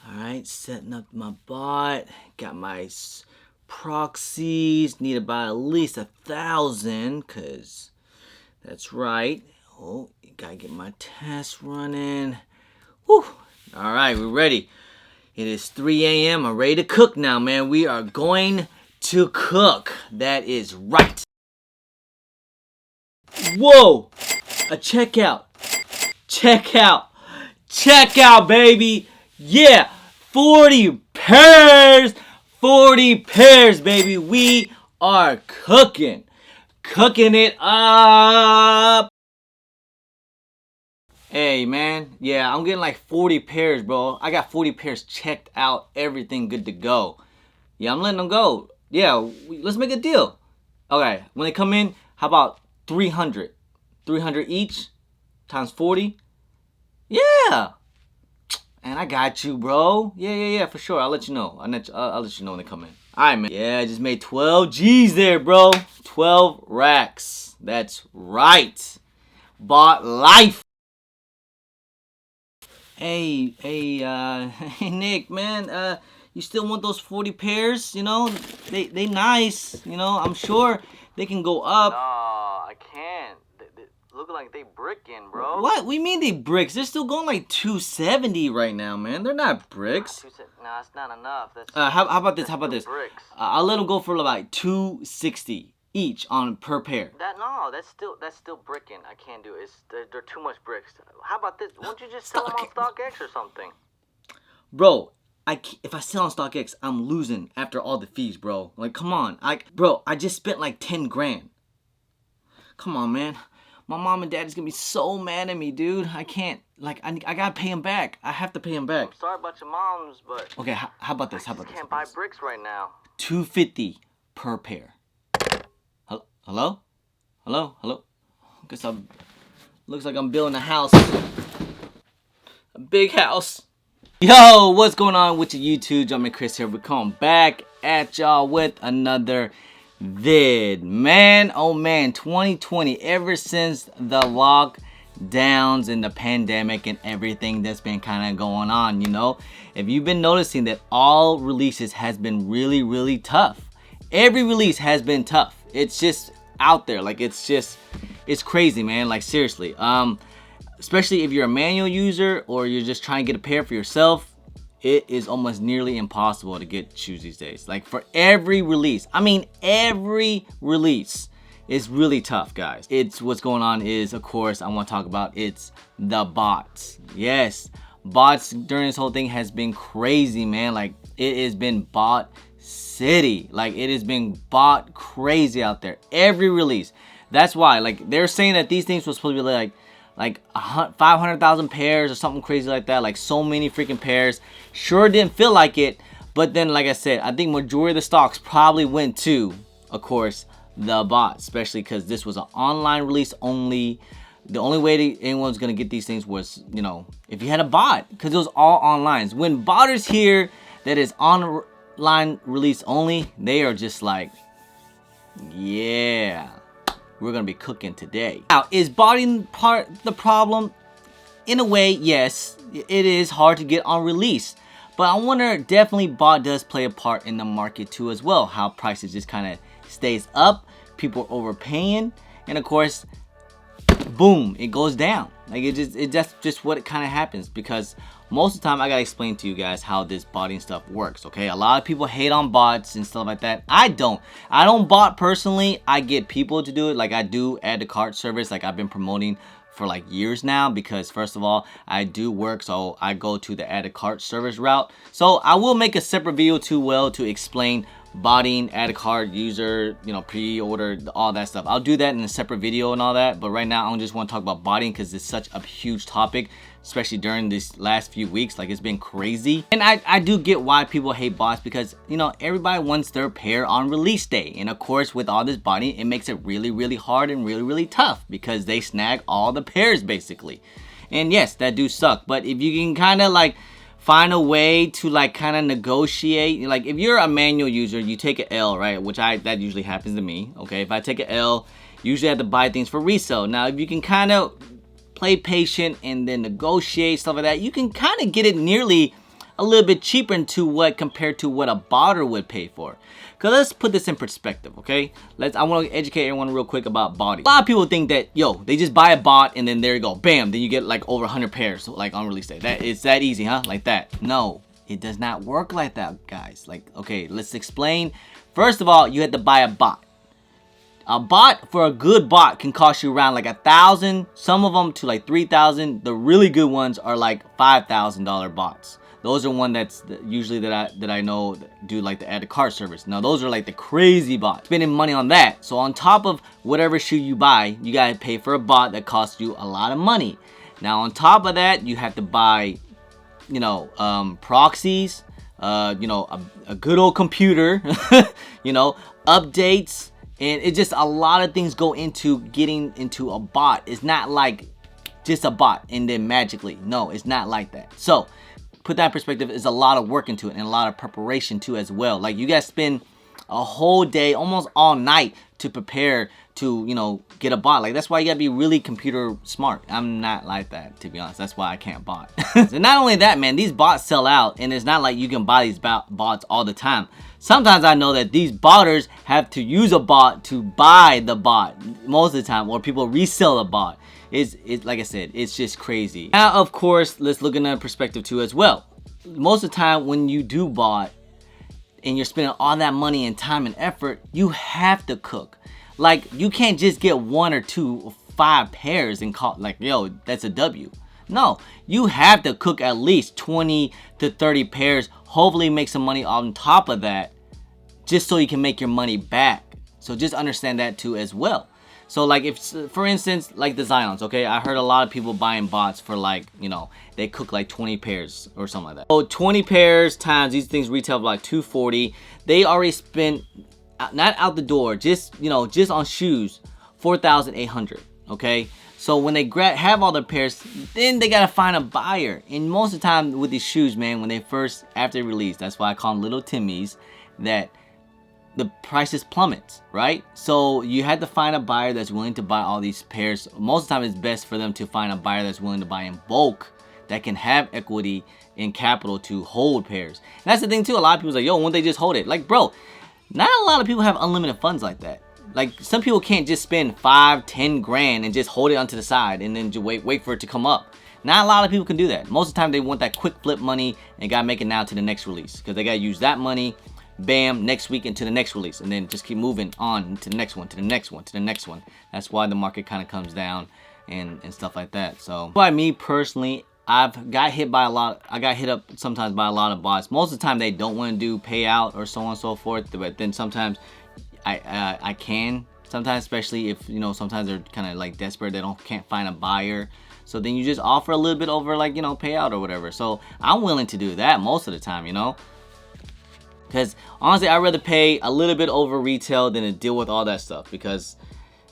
Alright, setting up my bot. Got my proxies. Need about at least 1,000, because that's right. Oh, gotta get my test running. Whew. Alright, we're ready. It is 3 a.m. I'm ready to cook now, man. We are going to cook. That is right. Whoa! A checkout. Checkout, baby. Yeah, 40 pairs. 40 pairs, baby. We are cooking it up. Hey, man. Yeah, I'm getting like 40 pairs, bro. I got 40 pairs checked out. Everything good to go. Yeah, I'm letting them go. Yeah, let's make a deal. Okay, when they come in, how about 300? 300 each times 40? Yeah. And I got you, bro. Yeah, for sure. I'll let you know. I'll let you know when they come in. All right, man. Yeah, I just made 12 G's there, bro. 12 racks. That's right. Bought life. Hey, Nick, man. You still want those 40 pairs? You know, they nice. You know, I'm sure they can go up. No, I can't. They look like they bricking, bro. What? We mean they bricks? They're still going like 270 right now, man. They're not bricks. No, that's not enough. That's how about this? Bricks. I'll let them go for like 260 each on per pair. That's still bricking. I can't do it. They're too much bricks. How about this? Won't you just sell them on StockX or something? Bro, if I sell on StockX, I'm losing after all the fees, bro. Like, come on. I just spent like 10 grand. Come on, man. My mom and dad is gonna be so mad at me, dude. I can't. Like, I gotta pay him back. I have to pay him back. I'm sorry about your moms, but okay. How about this? I can't buy bricks right now. 250 per pair. Hello? Looks like I'm building a house. A big house. Yo, what's going on with your YouTube? Jumpin' Chris here. We're coming back at y'all with another vid. Man, oh man, 2020, ever since the lockdowns and the pandemic and everything that's been kind of going on, you know, if you've been noticing that all releases has been really tough. Every release has been tough. It's just out there, like it's crazy, man. Like seriously, especially if you're a manual user or you're just trying to get a pair for yourself, it is almost nearly impossible to get shoes these days. Like for every release, I mean every release is really tough, guys. It's what's going on is, of course, I want to talk about it's the bots. Yes, bots during this whole thing has been crazy, man. Like it has been bot city. Like it has been bought crazy out there. Every release. That's why, like, they're saying that these things were supposed to be like 500,000 pairs or something crazy like that. Like so many freaking pairs. Sure didn't feel like it, but then, like I said, I think majority of the stocks probably went to, of course, the bot, especially because this was an online release only. The only way that anyone's gonna get these things was, you know, if you had a bot, because it was all online. When botters hear that is online release only, they are just like, yeah, we're gonna be cooking today. Now, is botting part the problem? In a way, yes, it is hard to get on release, but I wonder, definitely bot does play a part in the market too as well. How prices just kind of stays up, people are overpaying, and of course, boom, it goes down. Like that's just what it kind of happens, because most of the time I gotta explain to you guys how this botting stuff works. Okay, a lot of people hate on bots and stuff like that. I don't bot personally. I get people to do it. Like I do add to cart service, like I've been promoting for like years now, because first of all, I do work, so I go to the add to cart service route. So I will make a separate video to explain botting, add a cart, user, you know, pre-order, all that stuff. I'll do that in a separate video and all that, but right now I just want to talk about botting because it's such a huge topic, especially during these last few weeks. Like it's been crazy, and I do get why people hate bots, because, you know, everybody wants their pair on release day, and of course with all this botting, it makes it really hard and really tough, because they snag all the pairs basically. And yes, that do suck, but if you can kind of like find a way to like kind of negotiate, like if you're a manual user, you take an L, right? Which that usually happens to me. Okay, if I take an L, usually I have to buy things for resale. Now if you can kind of play patient and then negotiate stuff like that, you can kind of get it nearly a little bit cheaper into what compared to what a botter would pay for. Cause let's put this in perspective, okay? I want to educate everyone real quick about botting. A lot of people think that, yo, they just buy a bot and then there you go, bam, then you get like over 100 pairs, like on release day. It's that easy, huh? Like that? No, it does not work like that, guys. Like, okay, let's explain. First of all, you have to buy a bot. A bot, for a good bot, can cost you around like $1,000, some of them to like $3,000. The really good ones are like $5,000 bots. Those are one that's usually that I know do like the add to cart service. Now those are like the crazy bots. Spending money on that. So on top of whatever shoe you buy, you gotta pay for a bot that costs you a lot of money. Now on top of that, you have to buy, you know, proxies, you know, a good old computer, you know, updates, and it just a lot of things go into getting into a bot. It's not like just a bot and then magically. No, it's not like that. So put that in perspective, is a lot of work into it and a lot of preparation too as well. Like you guys spend a whole day, almost all night to prepare to, you know, get a bot. Like that's why you gotta be really computer smart. I'm not like that, to be honest. That's why I can't bot. And not only that, man, these bots sell out and it's not like you can buy these bots all the time. Sometimes I know that these botters have to use a bot to buy the bot most of the time, or people resell a bot. It's like I said, it's just crazy. Now, of course, let's look in a perspective too as well. Most of the time when you do bot and you're spending all that money and time and effort, you have to cook. Like you can't just get 1 or 2 or 5 pairs and call like, yo, that's a W. No, you have to cook at least 20 to 30 pairs, hopefully make some money on top of that, just so you can make your money back. So just understand that too as well. So like if, for instance, like the Zions, okay, I heard a lot of people buying bots for like, you know, they cook like 20 pairs or something like that. So 20 pairs times these things retail for like $240. They already spent, not out the door, just, you know, just on shoes, $4,800, okay? So when they have all their pairs, then they gotta find a buyer. And most of the time with these shoes, man, when they first, after release, that's why I call them little Timmies, that the prices plummets, right? So you had to find a buyer that's willing to buy all these pairs. Most of the time it's best for them to find a buyer that's willing to buy in bulk, that can have equity and capital to hold pairs. And that's the thing too, a lot of people say, yo, won't they just hold it? Like, bro, not a lot of people have unlimited funds like that. Like some people can't just spend 5-10 grand and just hold it onto the side and then just wait for it to come up. Not a lot of people can do that. Most of the time they want that quick flip money and gotta make it now to the next release, because they gotta use that money, bam, next week into the next release, and then just keep moving on to the next one, to the next one, to the next one. That's why the market kind of comes down and stuff like that. So by me personally, I got hit up sometimes by a lot of bots. Most of the time they don't want to do payout or so on and so forth, but then sometimes I can sometimes, especially if, you know, sometimes they're kind of like desperate, they can't find a buyer, so then you just offer a little bit over, like, you know, payout or whatever. So I'm willing to do that most of the time, you know, because honestly I'd rather pay a little bit over retail than to deal with all that stuff, because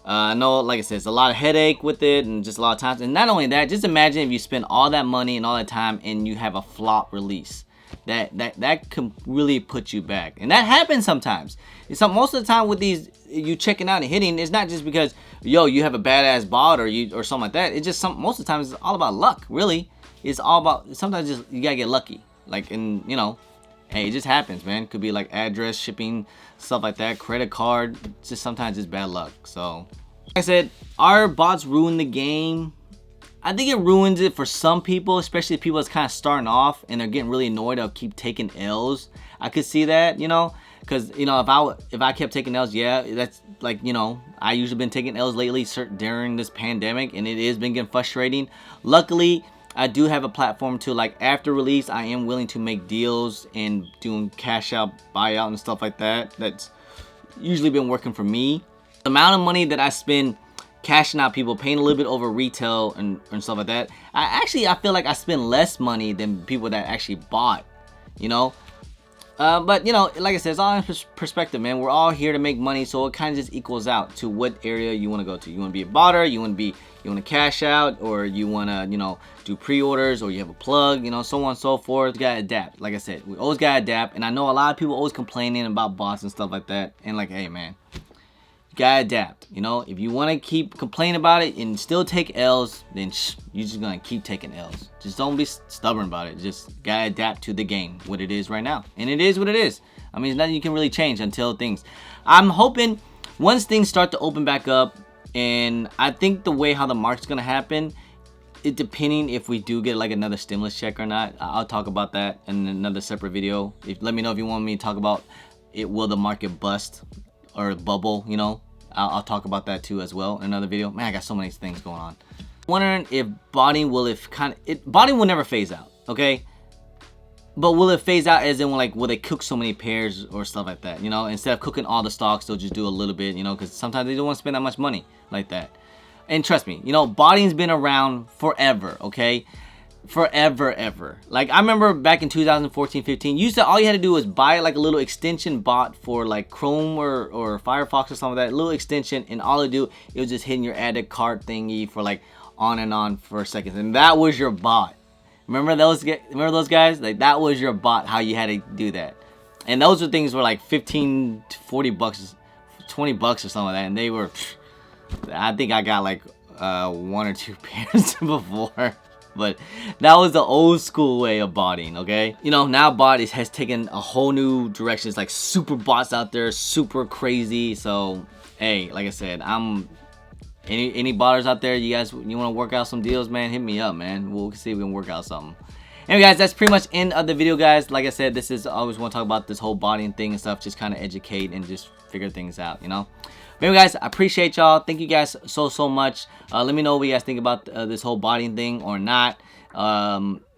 I know, like I said, it's a lot of headache with it and just a lot of times. And not only that, just imagine if you spend all that money and all that time and you have a flop release. That can really put you back. And that happens sometimes. Most of the time with these, you checking out and hitting, it's not just because, yo, you have a badass bot or something like that. It's just most of the time it's all about luck, really. It's all about, sometimes just you gotta get lucky. Like, in, you know, hey, it just happens, man. Could be like address, shipping, stuff like that, credit card. It's just sometimes it's bad luck. So like I said, our bots ruin the game. I think it ruins it for some people, especially people that's kind of starting off and they're getting really annoyed. They'll keep taking L's. I could see that, you know, because, you know, if I kept taking L's, yeah, that's like, you know, I usually been taking L's lately during this pandemic, and it has been getting frustrating. Luckily, I do have a platform to, like, after release, I am willing to make deals and doing cash out, buyout and stuff like that. That's usually been working for me. The amount of money that I spend cashing out people, paying a little bit over retail and stuff like that, I feel like I spend less money than people that actually bought, you know. But, you know, like I said, it's all in perspective, man. We're all here to make money, so it kind of just equals out to what area you want to go to. You want to be a botter, you want to cash out, or you want to, you know, do pre-orders, or you have a plug, you know, so on and so forth. You gotta adapt. Like I said, we always gotta adapt. And I know a lot of people always complaining about bots and stuff like that. And like, hey, man, gotta adapt. You know, if you want to keep complaining about it and still take L's, then you're just gonna keep taking L's. Just don't be stubborn about it. Just gotta adapt to the game, what it is right now, and it is what it is. I mean, there's nothing you can really change until things. I'm hoping once things start to open back up, and I think the way how the market's gonna happen, it depending if we do get like another stimulus check or not. I'll talk about that in another separate video. Let me know if you want me to talk about it. Will the market bust or bubble? You know, I'll talk about that too as well in another video. Man, I got so many things going on. Wondering if botting will botting will never phase out, okay? But will it phase out as in like will they cook so many pairs or stuff like that? You know, instead of cooking all the stocks, they'll just do a little bit. You know, because sometimes they don't want to spend that much money like that. And trust me, you know, botting's been around forever, okay? Forever, ever. Like, I remember back in 2014, 15, all you had to do was buy like a little extension bot for like Chrome or Firefox or something like that, little extension, and all it do, it was just hitting your add to cart thingy for like on and on for seconds, and that was your bot. Remember those guys? Like, that was your bot, how you had to do that. And those were things were like 15 to 40 bucks, 20 bucks or something like that, and they were, I think I got like 1 or 2 pairs before. But that was the old school way of botting, okay? You know, now bot has taken a whole new direction. It's like super bots out there, super crazy. So, hey, like I said, any botters out there, you want to work out some deals, man, hit me up, man. We'll see if we can work out something. Anyway, guys, that's pretty much end of the video, guys. Like I said, this is, I always want to talk about this whole botting thing and stuff, just kind of educate and just figure things out, you know? But anyway, guys, I appreciate y'all. Thank you guys so much. Let me know what you guys think about this whole botting thing or not.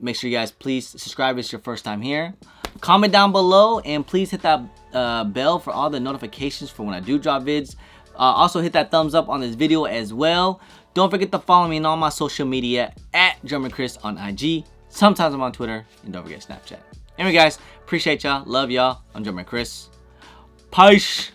Make sure you guys please subscribe if it's your first time here. Comment down below, and please hit that bell for all the notifications for when I do drop vids. Also hit that thumbs up on this video as well. Don't forget to follow me on all my social media at GermanChris on IG. Sometimes I'm on Twitter, and don't forget Snapchat. Anyway, guys, appreciate y'all. Love y'all. I'm GermanChris. Peace.